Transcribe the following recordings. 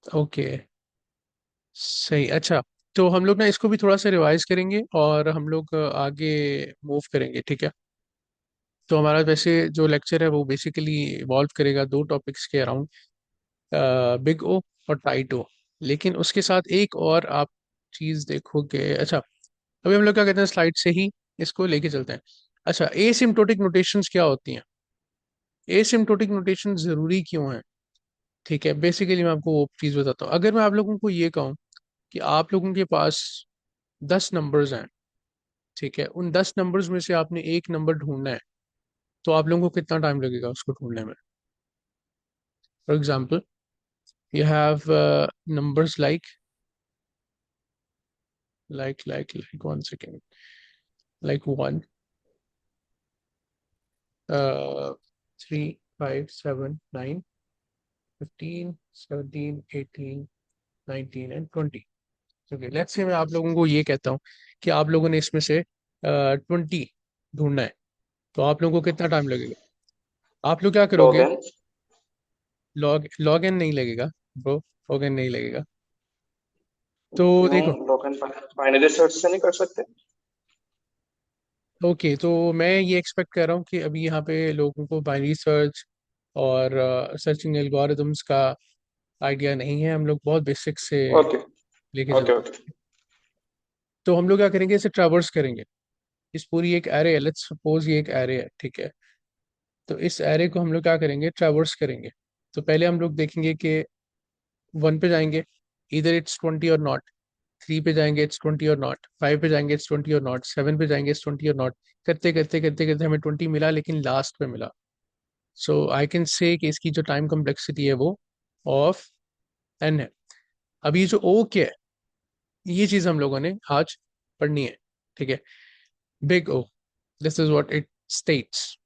Okay, सही। अच्छा, तो हम लोग ना इसको भी थोड़ा सा रिवाइज करेंगे और हम लोग आगे मूव करेंगे, ठीक है। तो हमारा वैसे जो लेक्चर है वो बेसिकली इवॉल्व करेगा दो टॉपिक्स के अराउंड, बिग ओ और टाइट ओ। लेकिन उसके साथ एक और आप चीज़ देखोगे। अच्छा, अभी हम लोग क्या कहते हैं, स्लाइड से ही इसको लेके चलते हैं। अच्छा, एसिम्प्टोटिक नोटेशंस क्या होती हैं? एसिम्प्टोटिक नोटेशन ज़रूरी क्यों है? ठीक है, बेसिकली मैं आपको वो चीज़ बताता हूँ। अगर मैं आप लोगों को ये कहूँ कि आप लोगों के पास 10 नंबर्स हैं, ठीक है, उन 10 नंबर्स में से आपने एक नंबर ढूंढना है, तो आप लोगों को कितना टाइम लगेगा उसको ढूंढने में? For example, you have numbers like 1 second, like 1, 3, 5, 7, 9, 15, 17, 18, 19 and 20। Okay, let's say मैं आप लोगों को ये कहता हूँ कि आप लोगों ने इसमें से 20 ढूंढना है, तो आप लोगों को कितना टाइम लगेगा? आप लोग क्या लॉग करोगे? एन। लॉग इन नहीं लगेगा ब्रो, लॉग इन नहीं लगेगा। तो क्यों? देखो, लॉग एन बाइनरी सर्च से नहीं कर सकते? ओके, तो मैं ये एक्सपेक्ट कर रहा हूँ कि अभी यहाँ पे लोगों को बाइनरी सर्च और सर्चिंग एल्गोरिदम्स का आइडिया नहीं है। हम लोग बहुत बेसिक से ओके लेके ओके चलते ओके। हैं। तो हम लोग क्या करेंगे, इसे ट्रैवर्स करेंगे। इस पूरी एक एरे है, लेट्स सपोज ये एक एरे है, ठीक है। तो इस एरे को हम लोग क्या करेंगे, ट्रैवर्स करेंगे। तो पहले हम लोग देखेंगे कि 1 पे जाएंगे, इधर इट्स 20 और नॉट। 3 पे जाएंगे, इट्स 20 और नॉट। 5 पे जाएंगे, इट्स 20 और नॉट। 7 पे जाएंगे, इट्स 20 और नॉट। करते करते करते करते हमें 20 मिला, लेकिन लास्ट पे मिला। सो आई कैन से कि इसकी जो टाइम कम्प्लेक्सिटी है वो ऑफ एन है। अब ये जो ओ के है, ये चीज हम लोगों ने आज पढ़नी है, ठीक है। Big O, this is what it states,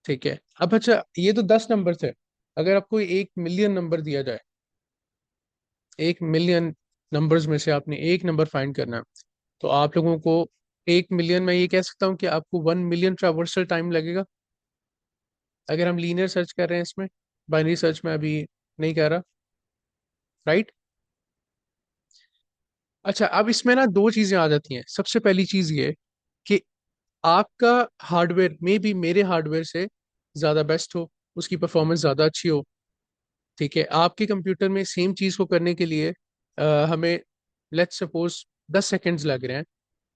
ठीक है। अब अच्छा, ये तो 10 नंबर थे। अगर आपको 1 मिलियन नंबर दिया जाए, 1 मिलियन नंबर्स में से आपने एक नंबर फाइंड करना है, तो आप लोगों को 1 मिलियन में ये कह सकता हूँ कि आपको 1 मिलियन ट्रावर्सल टाइम लगेगा। अगर हम लीनियर सर्च कर रहे हैं इसमें, बाइनरी सर्च में अभी नहीं कर रहा, राइट। अच्छा, अब इसमें ना दो चीजें आ जाती हैं। सबसे पहली चीज ये कि आपका हार्डवेयर में भी मेरे हार्डवेयर से ज़्यादा बेस्ट हो, उसकी परफॉर्मेंस ज़्यादा अच्छी हो, ठीक है। आपके कंप्यूटर में सेम चीज़ को करने के लिए हमें लेट्स सपोज 10 सेकेंड्स लग रहे हैं,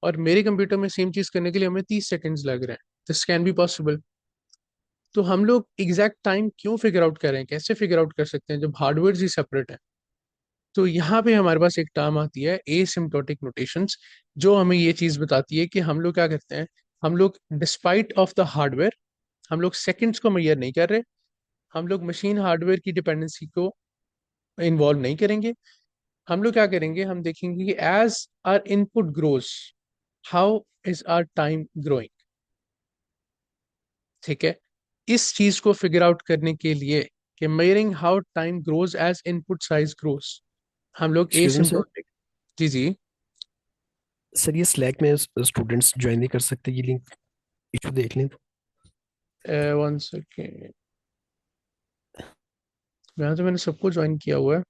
और मेरे कंप्यूटर में सेम चीज़ करने के लिए हमें 30 सेकेंड्स लग रहे हैं। This can be possible. तो हम लोग एग्जैक्ट टाइम क्यों फिगर आउट करें, कैसे फिगर आउट कर सकते हैं जब हार्डवेयर ही सेपरेट है? तो यहाँ पे हमारे पास एक टर्म आती है एसिम्प्टोटिक नोटेशंस, जो हमें ये चीज़ बताती है कि हम लोग क्या करते हैं। हम लोग डिस्पाइट ऑफ द हार्डवेयर, हम लोग सेकंड्स को मेजर नहीं कर रहे। हम लोग मशीन हार्डवेयर की डिपेंडेंसी को इन्वॉल्व नहीं करेंगे। हम लोग क्या करेंगे, हम देखेंगे कि as our input grows, how is our time growing, ठीक है। इस चीज को फिगर आउट करने के लिए कि measuring how time grows as input size grows, हम लोग एक्सक्यूज मी सर। एसिम्प्टोटिक। जी जी। सर ये स्लैक में स्टूडेंट्स ज्वाइन नहीं कर सकते, ये लिंक इशू देख लें तो। 1 सेकेंड, यहाँ तो मैंने सबको ज्वाइन किया हुआ है।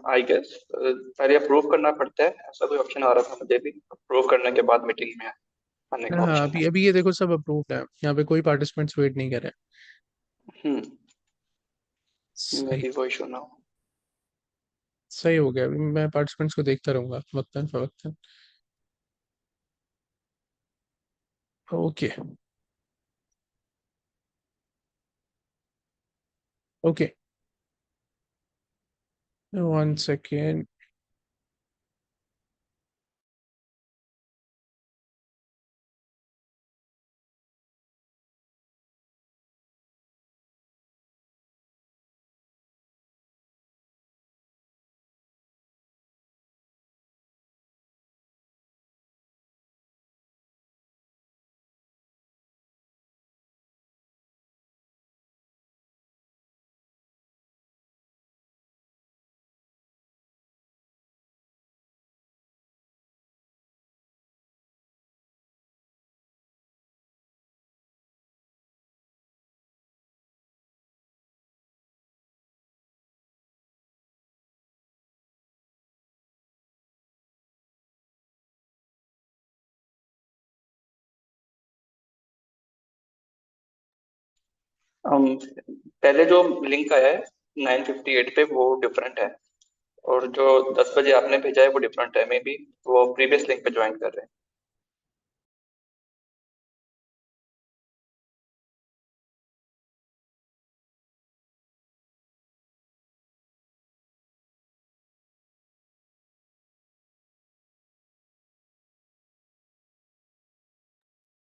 आई गेस पहले अप्रूव करना पड़ता है, ऐसा कोई ऑप्शन आ रहा था मुझे भी। अप्रूव करने के बाद मीटिंग में आने का हाँ, ऑप्शन है। अभी अभी ये देखो सब अप्रूव्ड है, यहाँ पे कोई पार्टिसिपेंट्स वेट नहीं कर रहे हम्म। हैं। मे सही, बी वो इशू ना हो। सही हो गया। अभी मैं पार्टिसिपेंट्स को देखता रहूंगा वक्तन फवक्तन। Okay, okay, 1 second. पहले जो लिंक आया है 9:58 पे वो डिफरेंट है, और जो 10 बजे आपने भेजा है वो डिफरेंट है, मे बी वो प्रीवियस लिंक पे ज्वाइन कर रहे हैं।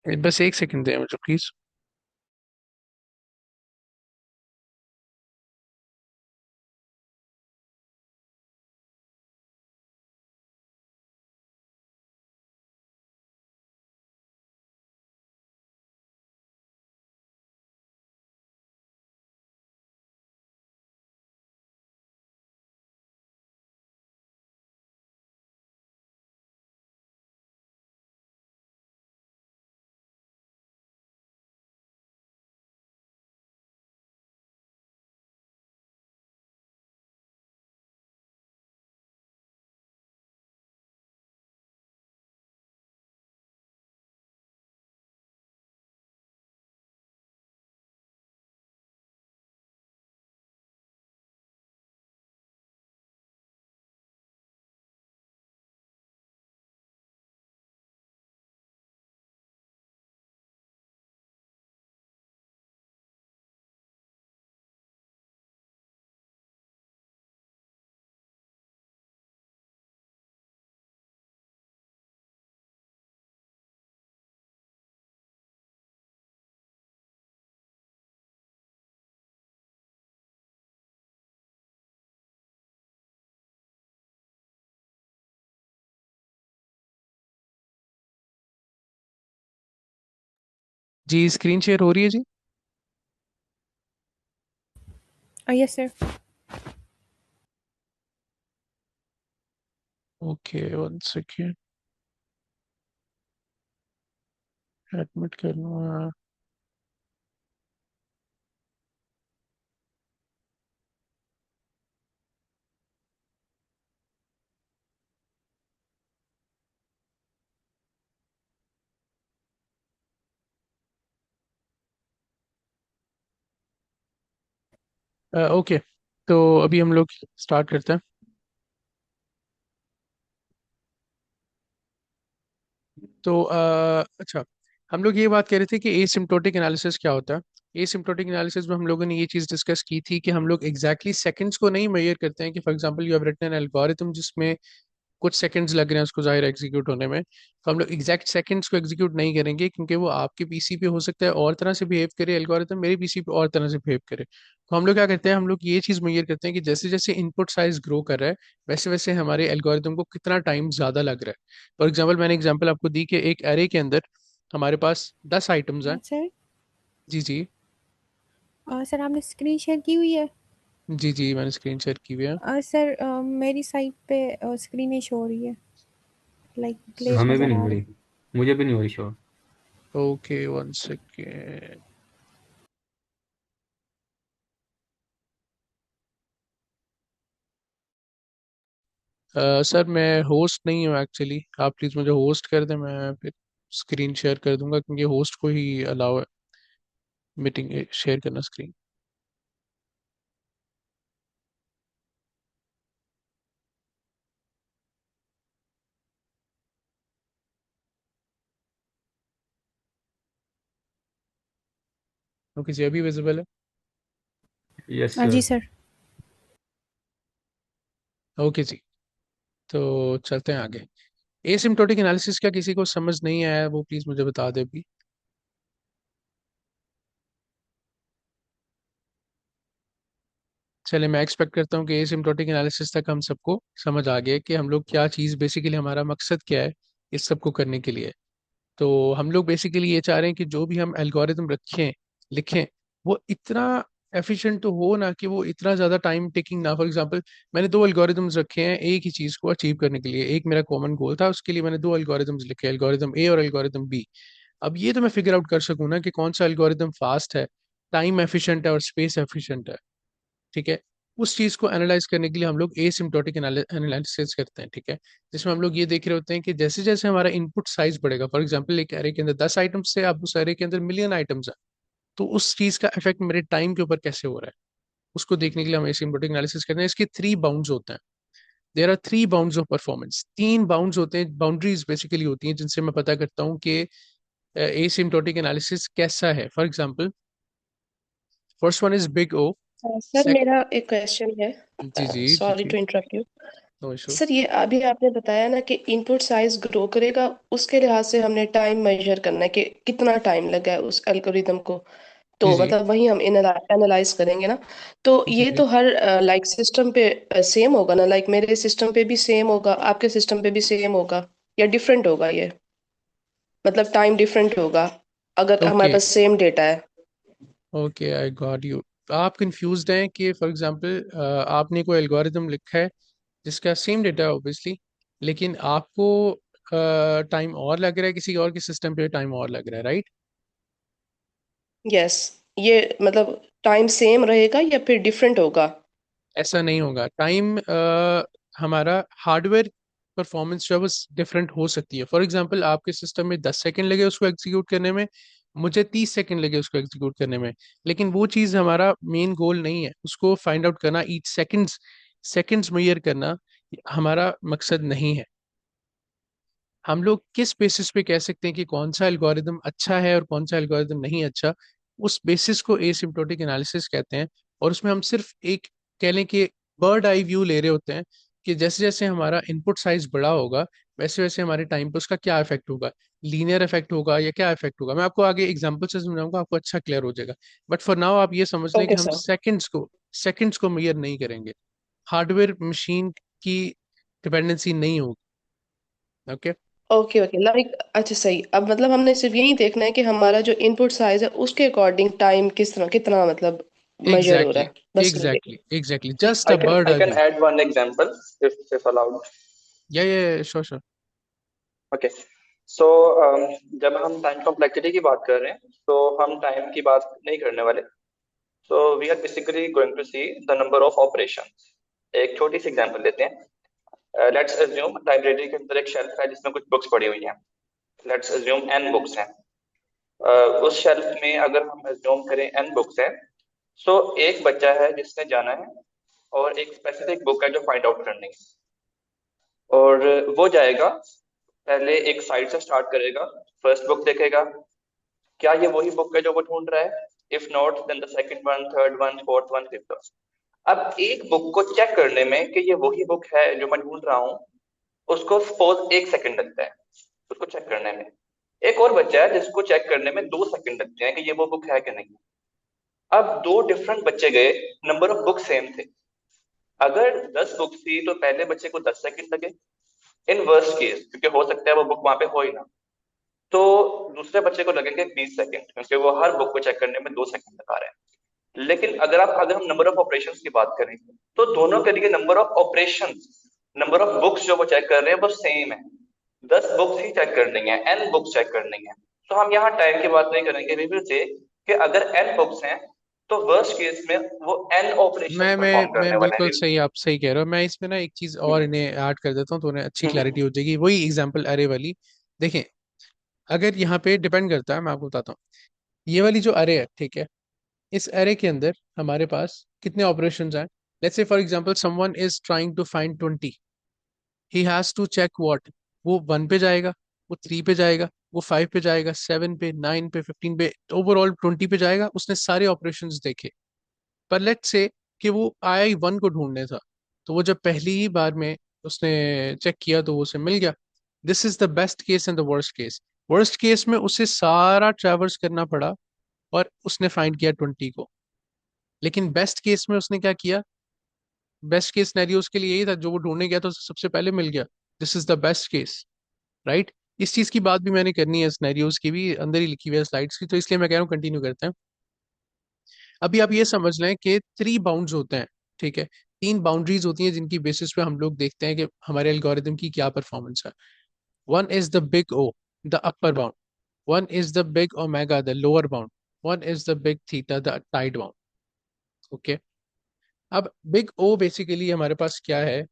बस एक सेकंड दें मुझे प्लीज। जी स्क्रीन शेयर हो रही है जी। Yes sir. Okay one second, admit कर लूँगा। ओके, तो अभी हम लोग स्टार्ट करते हैं। तो अच्छा, हम लोग ये बात कर रहे थे कि एसिम्प्टोटिक एनालिसिस क्या होता है। एसिम्प्टोटिक एनालिसिस में हम लोगों ने ये चीज़ डिस्कस की थी कि हम लोग एग्जैक्टली सेकंड्स को नहीं मेजर करते हैं कि for example you have written an algorithm जिसमें कुछ सेकंड्स लग रहे हैं उसको जाहिर एग्जीक्यूट होने में, तो हम लोग एग्जैक्ट सेकंड्स को एग्जीक्यूट नहीं करेंगे क्योंकि वो आपके पीसी पे हो सकता है और तरह से बिहेव करे एल्गोरिथम, मेरे पीसी पे और तरह से बिहेव करे। तो हम लोग क्या करते हैं, हम लोग ये चीज़ मेजर करते हैं कि जैसे जैसे इनपुट साइज ग्रो कर रहा है वैसे वैसे हमारे एल्गोरिथम को कितना टाइम ज़्यादा लग रहा है। फॉर एग्जाम्पल मैंने एग्जाम्पल आपको दी कि एक एरे के अंदर हमारे पास 10 आइटम्स हैं। सर। जी जी। सर आपने स्क्रीन शेयर की हुई है? जी जी मैंने स्क्रीन शेयर की हुई है। सर मेरी साइट पे स्क्रीन नहीं शो हो रही है, लाइक ग्लिच हमें भी नज़र नहीं आ हो रहा रही, मुझे भी नहीं हो रही show. Okay one second. Sir मैं होस्ट नहीं हूँ एक्चुअली, आप प्लीज़ मुझे होस्ट कर दें, मैं फिर स्क्रीन शेयर कर दूंगा क्योंकि होस्ट को ही अलाउ है मीटिंग शेयर करना स्क्रीन। ओके जी अभी विजिबल है। यस जी सर। सर। ओके जी, तो चलते हैं आगे। एसिम्प्टोटिक एनालिसिस क्या किसी को समझ नहीं आया है वो प्लीज़ मुझे बता दे अभी। चले मैं एक्सपेक्ट करता हूँ कि एसिम्प्टोटिक एनालिसिस तक हम सबको समझ आ गया कि हम लोग क्या चीज़ बेसिकली हमारा मकसद क्या है इस सब को करने के लिए। तो हम लोग बेसिकली ये चाह रहे हैं कि जो भी हम एल्गोरिदम रखें लिखें वो इतना एफिशिएंट तो हो ना कि वो इतना ज़्यादा टाइम टेकिंग ना। फॉर एग्जांपल मैंने दो एल्गोरिदम्स रखे हैं एक ही चीज़ को अचीव करने के लिए, एक मेरा कॉमन गोल था उसके लिए मैंने दो एल्गोरिदम्स लिखे, एल्गोरिदम ए और एल्गोरिदम बी। अब ये तो मैं फिगर आउट कर सकूँ ना कि कौन सा एल्गोरिदम फास्ट है, टाइम एफिशिएंट है और स्पेस एफिशिएंट है। ठीक है, उस चीज को एनालाइज करने के लिए हम लोग एसिम्प्टोटिक एनालिसिस करते हैं। ठीक है, जिसमें हम लोग ये देख रहे होते हैं कि जैसे जैसे हमारा इनपुट साइज बढ़ेगा, फॉर एग्जांपल एक एरे के अंदर 10 आइटम्स से अब उस एरे के अंदर मिलियन आइटम्स हैं, तो उस चीज का इफेक्ट मेरे टाइम के ऊपर कैसे हो रहा है, उसको देखने के लिए हम एसिम्प्टोटिक एनालिसिस करते हैं। इसके थ्री बाउंड्स होते हैं। There are three bounds of performance, तीन बाउंड्स होते हैं, बाउंड्रीज बेसिकली होती हैं जिनसे मैं पता करता हूँ कि एसिम्प्टोटिक एनालिसिस कैसा है। For example, first one is big O. Sir मेरा एक क्वेश्चन है। जी जी जी सॉरी जी, to interrupt you. No issue. Sir ये अभी आपने बताया ना कि इनपुट साइज ग्रो करेगा, उसके लिहाज से हमने टाइम मेजर करना है कि कितना टाइम लगा है उस एल्गोरिदम को। जी तो जी मतलब वही हम एनालाइज करेंगे ना। तो जी ये जी। तो हर लाइक सिस्टम पे सेम होगा ना, लाइक मेरे सिस्टम पे भी सेम होगा, आपके सिस्टम पे भी सेम होगा, या डिफरेंट होगा ये? मतलब टाइम डिफरेंट होगा अगर हमारे ओके पास सेम डेटा है। Okay, I got you. आप कंफ्यूज्ड हैं कि फॉर एग्जांपल आपने कोई एल्गोरिदम लिखा है जिसका सेम डेटा है ऑब्वियसली, लेकिन आपको टाइम और लग रहा है, किसी और के सिस्टम पे टाइम और लग रहा है, राइट? यस। ये मतलब टाइम सेम रहेगा या फिर डिफरेंट होगा? ऐसा नहीं होगा। टाइम हमारा हार्डवेयर परफॉर्मेंस जो है वो डिफरेंट हो सकती है। फॉर एग्जांपल, आपके सिस्टम में 10 सेकंड लगे उसको एग्जीक्यूट करने में, मुझे 30 सेकंड लगे उसको एग्जीक्यूट करने में, लेकिन वो चीज़ हमारा मेन गोल नहीं है। उसको फाइंड आउट करना, ईच सेकंड्स सेकंड्स मेजर करना हमारा मकसद नहीं है। हम लोग किस बेसिस पे कह सकते हैं कि कौन सा एल्गोरिदम अच्छा है और कौन सा एल्गोरिदम नहीं अच्छा, उस बेसिस को एसिम्प्टोटिक एनालिसिस कहते हैं। और उसमें हम सिर्फ एक, कह लें कि बर्ड आई व्यू ले रहे होते हैं कि जैसे जैसे हमारा इनपुट साइज बड़ा होगा वैसे वैसे हमारे टाइम पे उसका क्या इफेक्ट होगा, लीनियर इफेक्ट होगा या क्या इफेक्ट होगा। मैं आपको आगे एग्जांपल से समझाऊंगा, आपको अच्छा क्लियर हो जाएगा। बट फॉर नाउ आप ये समझ लें कि ओके हम सर। सेकंड्स को मेजर नहीं करेंगे। हार्डवेयर मशीन की डिपेंडेंसी नहीं होगी। ओके। ओके ओके, लाइक अच्छा सही। अब मतलब हमने सिर्फ यही देखना है कि हमारा जो इनपुट साइज है उसके अकॉर्डिंग टाइम किस तरह कितना मतलब मेजर हो रहा एग्जैक्टली है, बस ये एग्जैक्टली देखना exactly, just a bird I I can view. add one example if allowed. या श्योर श्योर। ओके, सो जब हम टाइम कॉम्प्लेक्सिटी की बात कर रहे हैं तो हम टाइम की बात नहीं करने वाले। So we are basically going to see the number of operations. एक छोटी सी एग्जांपल लेते हैं। लेट्स अज्यूम लाइब्रेरी के अंदर एक शेल्फ है जिसमें कुछ बुक्स पड़ी हुई हैं। लेट्स अज्यूम n बुक्स हैं। उस शेल्फ में अगर हम अज्यूम करें n बुक्स हैं, सो एक बच्चा है जिसने जाना है और एक स्पेसिफिक बुक है जो फाइंड आउट करनी है। और वो जाएगा, पहले एक साइड से स्टार्ट करेगा, फर्स्ट बुक देखेगा, क्या ये वही बुक है जो वो ढूंढ रहा है? If not then the second one, third one, fourth one, fifth one. अब एक बुक को चेक करने में कि ये वही बुक है जो मैं ढूंढ रहा हूँ, उसको सपोज 1 सेकंड लगता है उसको चेक करने में। एक और बच्चा है जिसको चेक करने में 2 सेकंड लगते हैं कि ये वो बुक है कि नहीं। अब दो डिफरेंट बच्चे गए, नंबर ऑफ बुक सेम थे। अगर 10 बुक्स थी तो पहले बच्चे को 10 सेकंड लगे, इन वर्स्ट केस, क्योंकि हो सकता है वो बुक वहां पे हो ही ना, तो दूसरे बच्चे को लगेंगे 20 सेकंड, क्योंकि वो हर बुक को चेक करने में 2 सेकंड लगा रहे हैं। लेकिन अगर हम नंबर ऑफ ऑपरेशंस की बात करें तो दोनों के लिए number of operations, number of books जो वो चेक कर रहे हैं वो सेम है। 10 बुक्स ही चेक करनी है, एन बुक्स चेक करनी है। तो हम यहाँ टाइम की बात नहीं करेंगे, वी विल से कि अगर एन बुक्स हैं तो वर्स्ट केस में वो एन ऑपरेशंस मैं मैं परफॉर्म मैं करने वाले बिल्कुल हैं। सही, आप सही कह रहे हो। मैं इसमें ना एक चीज और इन्हें ऐड कर देता हूँ तो उन्हें अच्छी क्लैरिटी हम्म, हो जाएगी। वही एग्जांपल अरे वाली देखें। अगर यहाँ पे डिपेंड करता है, मैं आपको बताता हूँ। ये वाली जो अरे है, ठीक है, इस अरे के अंदर हमारे पास कितने ऑपरेशंस हैं? Let's say for example someone is trying to find 20, he has to check what, वो 1 पे जाएगा, वो 3 पे जाएगा, वो 5 पे जाएगा, 7 पे, 9 पे, 15 पे, ओवरऑल 20 पे जाएगा। उसने सारे ऑपरेशंस देखे। पर लेट्स से कि वो आया ही 1 को ढूंढने था, तो वो जब पहली ही बार में उसने चेक किया तो वो उसे मिल गया। This is the best case and the worst case. Worst case में उसे सारा ट्रैवर्स करना पड़ा और उसने फाइंड किया 20 को। लेकिन बेस्ट केस में उसने क्या किया? बेस्ट केस सिनेरियो उसके लिए यही था, जो वो ढूंढने गया था उसे सबसे पहले मिल गया। This is the best case, right? इस चीज की बात भी मैंने करनी है, सिनेरियोज की भी अंदर ही लिखी हुई है स्लाइड्स की, तो इसलिए मैं कह रहा हूँ कंटिन्यू करते हैं। अभी आप ये समझ लें कि थ्री बाउंड्स होते हैं, ठीक है? तीन बाउंड्रीज होती हैं जिनकी बेसिस पे हम लोग देखते हैं कि हमारे एल्गोरिदम की क्या परफॉर्मेंस है। One is the big O, the upper bound. One is the big omega, the lower bound. One is the big theta, the tight bound. Okay. अब बिग ओ बेसिकली हमारे पास क्या है?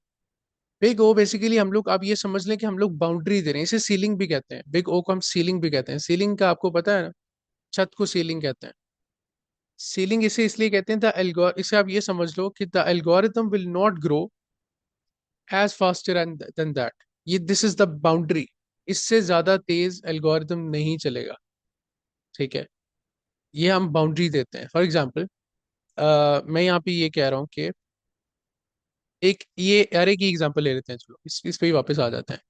बिग ओ बेसिकली हम लोग, आप ये समझ लें कि हम लोग बाउंड्री दे रहे हैं, इसे सीलिंग भी कहते हैं। बिग ओ को हम सीलिंग भी कहते हैं। सीलिंग का आपको पता है ना, छत को सीलिंग कहते हैं। सीलिंग इसे इसलिए कहते हैं द एल्गोर, इसे आप ये समझ लो कि the algorithm will not grow as faster and then that, ये दिस इज द बाउंड्री, इससे ज्यादा तेज एल्गोरिथम नहीं चलेगा, ठीक है। ये हम बाउंड्री देते हैं। फॉर एग्जांपल मैं यहाँ पे ये कह रहा हूँ कि एक ये एरे की एग्जांपल ले लेते हैं, चलो इस पे ही वापस आ जाते हैं।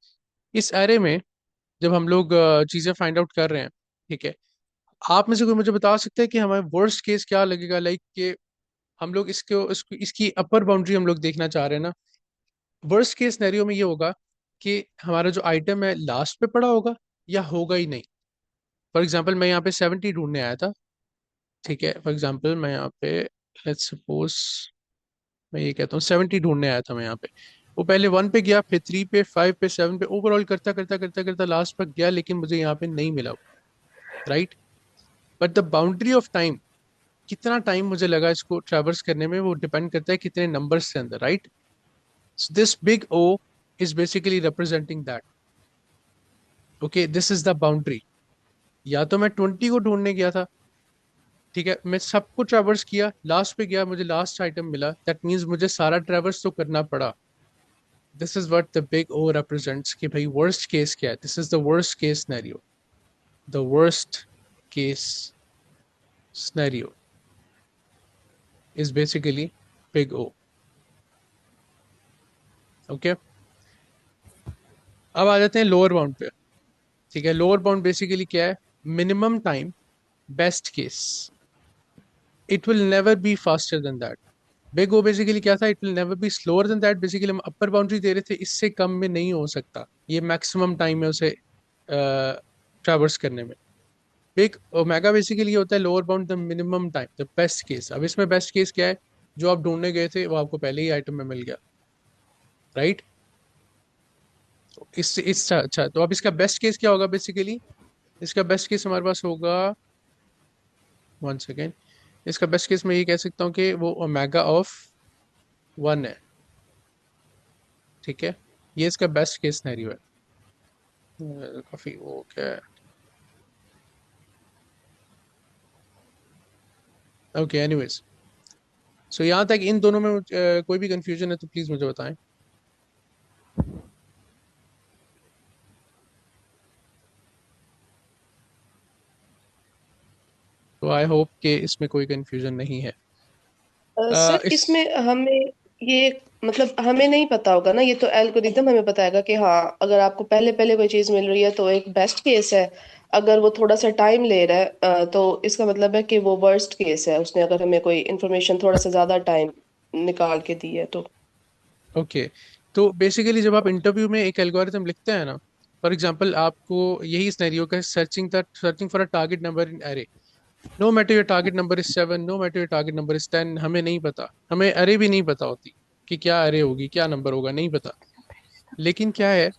इस एरे में जब हम लोग चीजें फाइंड आउट कर रहे हैं, ठीक है, आप में से कोई मुझे बता सकता है कि हमें वर्स्ट केस क्या लगेगा, लाइक कि हम लोग इसकी अपर बाउंड्री हम लोग देखना चाह रहे हैं ना। वर्स्ट केस सिनेरियो में ये होगा कि हमारा जो आइटम है लास्ट पे पड़ा होगा या होगा ही नहीं। फॉर एग्जांपल मैं यहाँ पे 70 ढूंढने आया था, ठीक है, फॉर एग्जांपल मैं यहाँ पे लेट्स सपोज मैं ये कहता हूँ 70 ढूंढने आया था मैं यहाँ पे। वो पहले 1 पे गया, फिर 3 पे, 5 पे, 7 पे, ओवरऑल करता करता करता करता लास्ट पर गया, लेकिन मुझे यहाँ पे नहीं मिला, right. But the boundary of time, कितना टाइम मुझे लगा इसको ट्रैवर्स करने में, वो डिपेंड करता है कितने नंबर्स से अंदर, right. So this big O is basically representing that. Okay, this is the boundary. या तो मैं 20 को ढूंढने गया था, ठीक है, मैं सबको ट्रैवर्स किया, लास्ट पे गया, मुझे लास्ट आइटम मिला, दैट मीन्स मुझे सारा ट्रैवर्स तो करना पड़ा। This is what the big O represents कि भाई वर्स्ट केस क्या है, this is the worst case scenario, the worst case scenario is basically big O. Okay, अब आ जाते हैं लोअर बाउंड पे, ठीक है। लोअर बाउंड बेसिकली क्या है, minimum time best case, it will never be faster than that. Big O basically क्या था, it will never be slower than that, basically हम अपर बाउंड्री दे रहे थे, इससे कम में नहीं हो सकता, ये मैक्सिमम टाइम है उसे ट्रैवर्स करने में। बिग ओमेगा बेसिकली होता है lower bound the minimum time the best case. अब इसमें बेस्ट केस क्या है, जो आप ढूंढने गए थे वो आपको पहले ही आइटम में मिल गया, राइट। इससे अच्छा, तो अब इसका बेस्ट केस क्या होगा बेसिकली, इसका बेस्ट केस हमारे पास होगा, वन सेकेंड, इसका बेस्ट केस मैं ये कह सकता हूँ कि वो ओमेगा ऑफ 1 है, ठीक है। ये इसका बेस्ट केस सिनेरियो है। काफी वो क्या है, ओके एनीवेज। सो यहाँ तक इन दोनों में कोई भी कंफ्यूजन है तो प्लीज मुझे बताएं। तो आई होप कि इसमें कोई कंफ्यूजन नहीं है। सर इस इसमें हमें ये मतलब हमें नहीं पता होगा ना, ये तो एल्गोरिदम हमें बताएगा कि हाँ अगर आपको पहले पहले कोई चीज मिल रही है तो एक बेस्ट केस है, अगर वो थोड़ा सा टाइम ले रहा है तो इसका मतलब है कि वो वर्स्ट केस है, उसने अगर हमें कोई इन्फॉर्मेशन थोड़ा सा ज्यादा टाइम निकाल के दी है तो। ओके, तो बेसिकली जब आप इंटरव्यू में एक एल्गोरिथम लिखते हैं ना, फॉर एग्जांपल आपको यही सिनेरियो का searching for a target number in array, no matter your target number is 7, no matter your target number is 10, हमें नहीं पता, हमें अरे भी नहीं पता होती कि क्या अरे होगी, क्या नंबर होगा, नहीं पता। लेकिन क्या है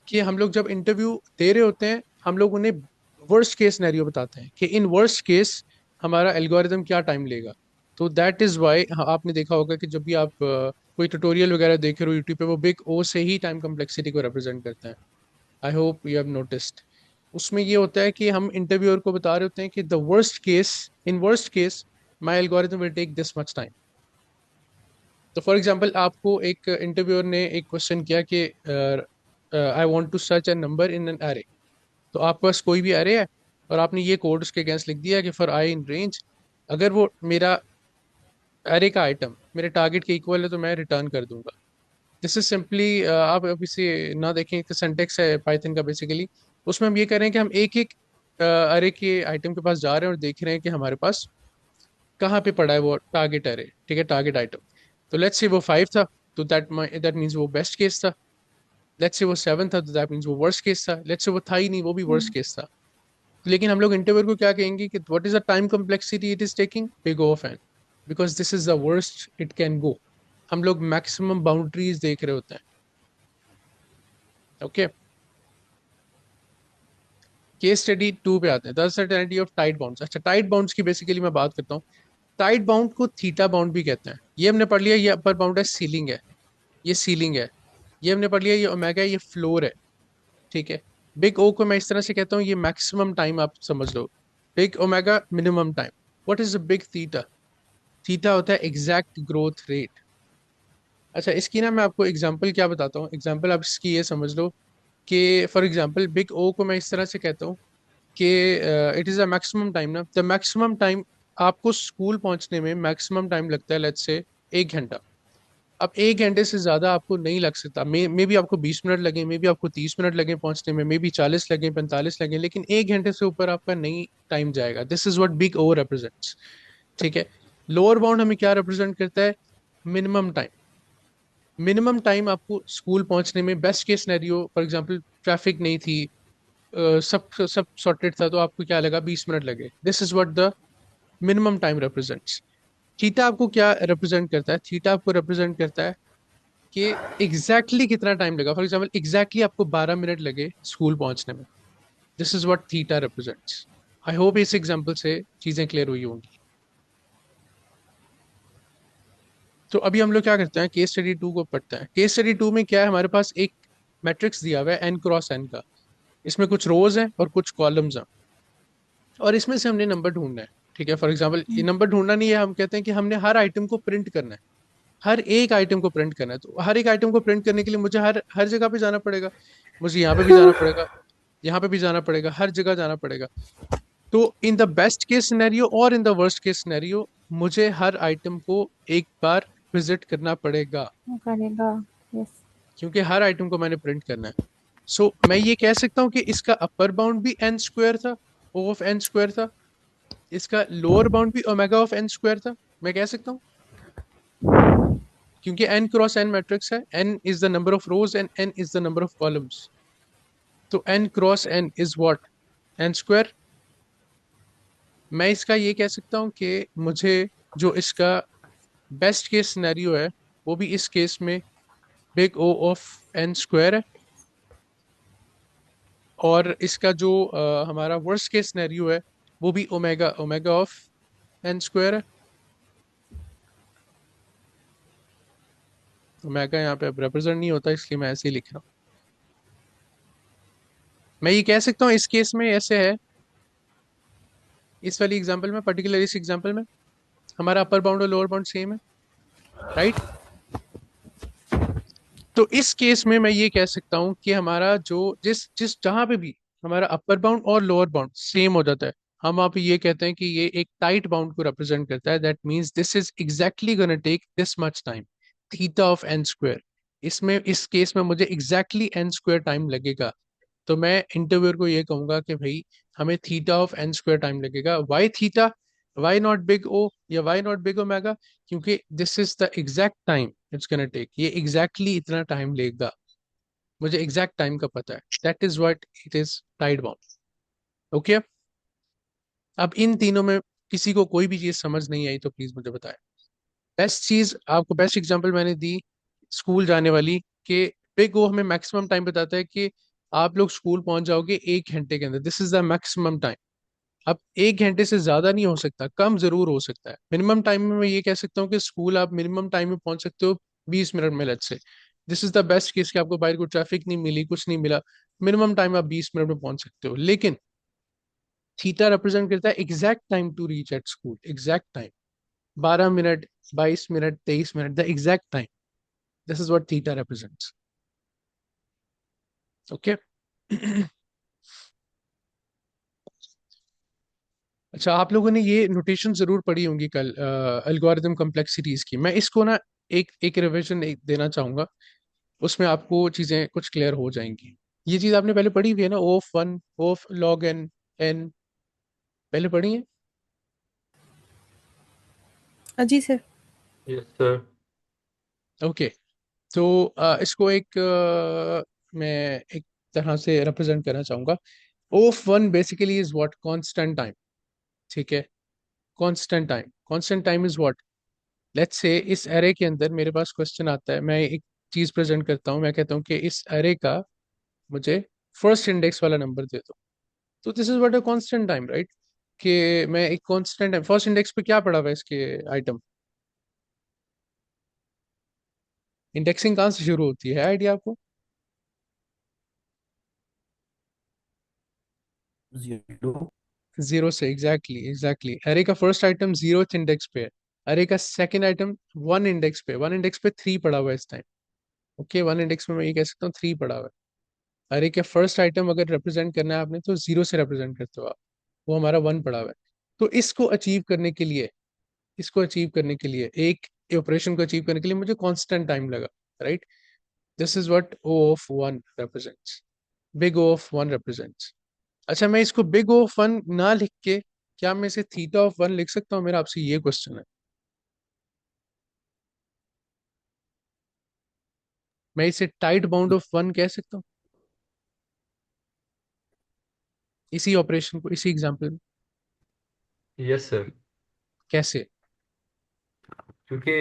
कि हम लोग जब इंटरव्यू दे रहे होते हैं, हम लोग उन्हें वर्स्ट केस सिनेरियो बताते हैं कि इन वर्स्ट केस हमारा एल्गोरिदम क्या टाइम लेगा। तो दैट इज वाई आपने देखा होगा कि जब भी आप कोई ट्यूटोरियल वगैरह देख रहे हो यूट्यूब पे, वो बिग ओ से ही टाइम कम्प्लेक्सिटी को रिप्रेजेंट करते हैं। I hope you have noticed. उसमें ये होता है कि हम इंटरव्यूअर को बता रहे होते हैं कि the worst case, in worst case my algorithm will take this much time. तो फॉर एग्जाम्पल आपको एक इंटरव्यूअर ने एक क्वेश्चन किया कि I want to search a number in an array, तो आपके पास कोई भी एरे है और आपने ये कोड उसके अगेंस्ट लिख दिया कि फॉर आई इन रेंज, अगर वो मेरा एरे का आइटम मेरे टारगेट के इक्वल है तो मैं रिटर्न कर दूंगा। दिस इज सिंपली, आप अब इसे ना देखें तो सिंटेक्स है पाइथन का बेसिकली। उसमें हम ये कर रहे हैं कि हम एक एक अरे के आइटम के पास जा रहे हैं और देख रहे हैं कि हमारे पास कहाँ पे पड़ा है वो टारगेट एरे, ठीक है, टारगेट आइटम। तो लेट्स से वो 5 था, तो दैट मीन्स वो बेस्ट केस था। लेट्स से वो 7 था, तो दैट मीन्स वो वर्स्ट केस था। लेट्स से वो था ही नहीं, वो भी वर्स्ट केस था। लेकिन हम लोग इंटरव्यूअर को क्या कहेंगे कि what is the time complexity it is taking, big O of n, because this is the worst it can go. हम लोग मैक्सिमम बाउंड्रीज देख रहे होते हैं। ओके, केस स्टडी 2 पे आते हैं, the certainty of tight bounds. अच्छा, टाइट बाउंड्स की बेसिकली मैं बात करता हूँ। टाइट बाउंड को थीटा बाउंड भी कहते हैं। ये हमने पढ़ लिया, ये अपर बाउंड है, सीलिंग है, ये सीलिंग है। ये हमने पढ़ लिया, ये ओमेगा है, ये फ्लोर है, ठीक है। बिग O को मैं इस तरह से कहता हूँ, ये मैक्सिमम टाइम आप समझ लो, big omega minimum time. What is a big theta? Theta होता है एग्जैक्ट ग्रोथ रेट। अच्छा, इसकी ना मैं आपको एग्जांपल क्या बताता हूँ। एग्जांपल आप इसकी ये समझ लो कि फॉर एग्जांपल बिग ओ को मैं इस तरह से कहता हूँ कि it is a maximum time ना, द मैक्सिमम टाइम आपको स्कूल पहुंचने में मैक्सिमम टाइम लगता है, लेट्स से 1 घंटा। अब 1 घंटे से ज्यादा आपको नहीं लग सकता। मे भी आपको 20 मिनट लगे, मे भी आपको 30 मिनट लगे पहुंचने में, मे भी 40 लगे, 45 लगे, लेकिन 1 घंटे से ऊपर आपका नहीं टाइम जाएगा। This is what big O represents. ठीक है। लोअर बाउंड हमें क्या रिप्रेजेंट करता है? Minimum time. मिनिमम टाइम आपको स्कूल पहुंचने में, best case scenario for example traffic नहीं थी, सब सब सॉर्टेड था, तो आपको क्या लगा? 20 मिनट लगे। This is what the minimum time represents. Theta आपको क्या रिप्रेजेंट करता है? थीटा आपको रिप्रेजेंट करता है कि कितना टाइम लगा। फॉर एग्जांपल आपको 12 मिनट लगे स्कूल पहुंचने में। This is what theta represents. I hope इस एग्जांपल से चीजें क्लियर हुई होंगी। तो अभी हम लोग क्या करते हैं, केस स्टडी 2 को पढ़ते हैं। केस स्टडी 2 में क्या है, हमारे पास एक मैट्रिक्स दिया हुआ है एन क्रॉस एन का। इसमें कुछ रोज हैं और कुछ कॉलम्स हैं, और इसमें से हमने नंबर ढूंढना है। ठीक है। फॉर एग्जांपल ये नंबर ढूंढना नहीं है, हम कहते हैं कि हमने हर आइटम को प्रिंट करना है। हर एक आइटम को प्रिंट करना है। तो हर एक आइटम को प्रिंट करने के लिए मुझे हर हर जगह पे जाना पड़ेगा। मुझे यहाँ पे भी जाना पड़ेगा, यहाँ पे भी जाना पड़ेगा, हर जगह जाना पड़ेगा। तो in the best case scenario और in the worst case scenario मुझे हर आइटम को एक बार विजिट करना पड़ेगा, करेगा। यस। क्योंकि हर आइटम को मैंने प्रिंट करना है। सो मैं ये कह सकता हूँ कि इसका अपर बाउंड भी एन स्क्वायर था, ओ ऑफ एन स्क्वायर था। इसका लोअर बाउंड भी ओमेगा ऑफ एन स्क्वायर था। मैं कह सकता हूँ, क्योंकि एन क्रॉस एन मैट्रिक्स है। N is the number of rows and n is the number of columns. तो n cross n is what? N square. मैं इसका ये कह सकता हूँ कि मुझे जो इसका बेस्ट केस सिनेरियो है, वो भी इस केस में big O of N square है, और इसका जो हमारा वर्स्ट केस सिनेरियो है, वो भी omega omega of N square है। ओमेगा यहाँ पे अब रिप्रेजेंट नहीं होता, इसलिए मैं ऐसे ही लिख रहा हूँ। मैं ये कह सकता हूँ इस केस में ऐसे है, इस वाली एग्जांपल में, पर्टिकुलर इस एग्जांपल में हमारा अपर बाउंड और लोअर बाउंड सेम है, राइट? तो इस केस में मैं ये कह सकता हूँ कि हमारा जो जिस जिस जहां पे भी हमारा अपर बाउंड और लोअर बाउंड सेम हो जाता है, हम वहां पे ये कहते हैं कि ये एक टाइट बाउंड को रिप्रेजेंट करता है। That means this is exactly gonna take this much time, theta of N square. इसमें इस केस में मुझे एग्जैक्टली एन स्क्वायर टाइम लगेगा। तो मैं इंटरव्यूअर को ये कहूंगा कि भाई हमें theta of N square time लगेगा। Why theta? Why not big O या वाई नॉट बिग ओमेगा? क्योंकि this is the exact time it's gonna take. ये एग्जैक्टली इतना टाइम लेगा, मुझे एग्जैक्ट टाइम का पता है। That is what it is, tight bound. Okay. अब इन तीनों में किसी को कोई भी चीज समझ नहीं आई तो प्लीज मुझे बताएं। बेस्ट चीज आपको, बेस्ट एग्जांपल मैंने दी स्कूल जाने वाली, कि बिग ओ हमें मैक्सिमम टाइम बताता है कि आप लोग स्कूल पहुंच जाओगे 1 घंटे के अंदर। This is the maximum time. अब 1 घंटे से ज्यादा नहीं हो सकता, कम जरूर हो सकता है। मिनिमम टाइम में मैं ये कह सकता हूँ कि स्कूल आप मिनिमम टाइम में पहुंच सकते हो 20 मिनट में, let's say. This is the best case कि आपको बाहर को ट्रैफिक नहीं मिली, कुछ नहीं मिला, मिनिमम टाइम आप 20 मिनट में पहुंच सकते हो। लेकिन थीटा रिप्रेजेंट करता है exact time to reach at school, exact time. 12 minute, 22 minute, 23 minute, the exact time. This is what theta represents. Okay. अच्छा, आप लोगों ने ये नोटेशन जरूर पढ़ी होंगी कल, एल्गोरिथम कॉम्प्लेक्सिटीज की। मैं इसको ना एक एक रिवीजन देना चाहूंगा, उसमें आपको चीजें कुछ क्लियर हो जाएंगी। ये चीज आपने पहले पढ़ी हुई है ना, O of one, O of log n, n, पहले पढ़ी है? अजी सर। Yes sir. ओके। तो इसको एक मैं एक तरह से रिप्रेजेंट करना चाहूंगा। O of one basically is what? Constant time. ठीक है। Constant time, constant time is what? Let's say इस एरे के अंदर मेरे पास क्वेश्चन आता है, मैं एक चीज प्रेजेंट करता हूँ, मैं कहता हूँ कि इस एरे का मुझे फर्स्ट इंडेक्स वाला नंबर दे दो। तो this is what a constant time, right? कि मैं एक कांस्टेंट टाइम, फर्स्ट इंडेक्स पे क्या पड़ा हुआ है इसके आइटम? इंडेक्सिंग कहाँ से शुरू होती है आइडिया आपको? 0। जीरो से, एग्जैक्टली एग्जैक्टली। अरे का फर्स्ट आइटम जीरो इंडेक्स पे है, अरे का सेकंड आइटम वन इंडेक्स पे, वन इंडेक्स पे थ्री पड़ा हुआ है इस टाइम। ओके, वन इंडेक्स में मैं ये कह सकता हूँ थ्री पड़ा हुआ है। अरे के फर्स्ट आइटम अगर रिप्रेजेंट करना है आपने तो जीरो से रिप्रेजेंट करते हो आप, वो हमारा वन पड़ा हुआ है। तो इसको अचीव करने के लिए, इसको अचीव करने के लिए, एक ऑपरेशन को अचीव करने के लिए मुझे कांस्टेंट टाइम लगा, right. This is what O of one represents, big O of one represents. अच्छा, मैं इसको बिग ओ ऑफ वन ना लिख के क्या मैं इसे थीटा ऑफ वन लिख सकता हूँ? मेरा आपसे ये क्वेश्चन है। मैं इसे टाइट बाउंड ऑफ वन कह सकता हूँ इसी ऑपरेशन को, इसी एग्जांपल में? Yes sir. कैसे? क्योंकि